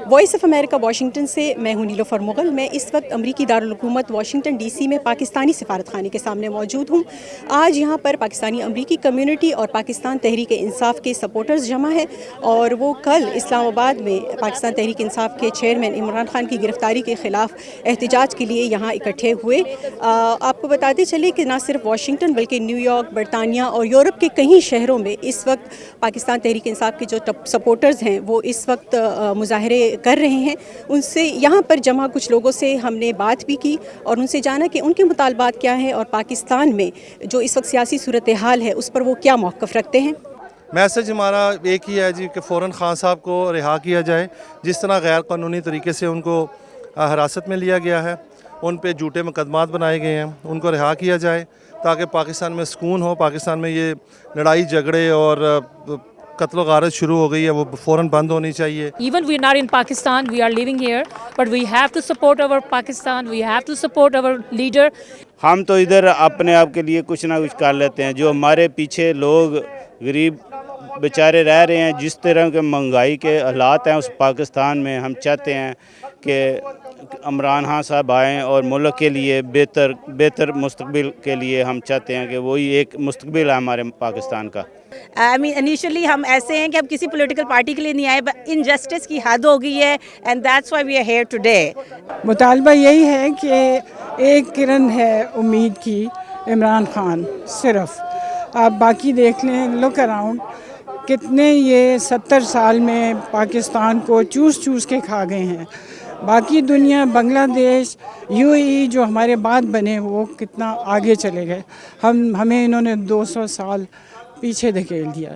Voice of America Washington से मैं हूं नीलोफर मुगल। मैं इस वक्त अमरीकी दारुल हुकूमत वाशिंगटन डीसी में पाकिस्तानी सिफारतखाने के सामने मौजूद हूं। आज यहां पर पाकिस्तानी अमरीकी कम्युनिटी और पाकिस्तान तहरीक इंसाफ के सपोर्टर्स जमा है और वो कल इस्लामाबाद में पाकिस्तान तहरीक इंसाफ के चेयरमैन इमरान खान की गिरफ्तारी के ख़िलाफ़ एहतजाज के लिए यहाँ इकट्ठे हुए। आपको बताते चले कि न सिर्फ वाशिंगटन बल्कि न्यूयॉर्क, बरतानिया और यूरोप के कई शहरों में इस वक्त पाकिस्तान तहरीक इंसाफ के जो सपोर्टर्स हैं वो इस वक्त मुजाहरे कर रहे हैं। उनसे यहाँ पर जमा कुछ लोगों से हमने बात भी की और उनसे जाना कि उनके मुतालबात क्या हैं और पाकिस्तान में जो इस वक्त सियासी सूरत हाल है उस पर वो क्या मौक़िफ़ रखते हैं। मैसेज हमारा एक ही है जी कि फ़ौरन खान साहब को रिहा किया जाए। जिस तरह गैर कानूनी तरीके से उनको हिरासत में लिया गया है, उन पे झूठे मुकदमात बनाए गए हैं, उनको रिहा किया जाए ताकि पाकिस्तान में सुकून हो। पाकिस्तान में ये लड़ाई झगड़े और कत्ल गारत शुरू हो गई है, वो फ़ौरन बंद होनी चाहिए। Even we are not in Pakistan, we are living here, but we have to support our Pakistan, we have to support our leader. हम तो इधर अपने आप के लिए कुछ ना कुछ कर लेते हैं, जो हमारे पीछे लोग गरीब बेचारे रह रहे हैं, जिस तरह के महंगाई के हालात हैं उस पाकिस्तान में, हम चाहते हैं कि इमरान खान साहब आएँ और मुल्क के लिए बेहतर मुस्तकबिल के लिए हम चाहते हैं कि वही एक मुस्तकबिल है हमारे पाकिस्तान का। इनिशियली हम ऐसे हैं कि हम किसी पॉलिटिकल पार्टी के लिए नहीं आए, इनजस्टिस की हद हो गई है and that's why we are here today. मुतालबा यही है कि एक किरण है उम्मीद की, इमरान खान सिर्फ। आप बाकी देख लें, लुक अराउंड, कितने ये 70 साल में पाकिस्तान को चूस के खा गए हैं। बाकी दुनिया, बांग्लादेश, यूएई जो हमारे बाद बने वो कितना आगे चले गए, हमें इन्होंने 200 साल पीछे धकेल दिया।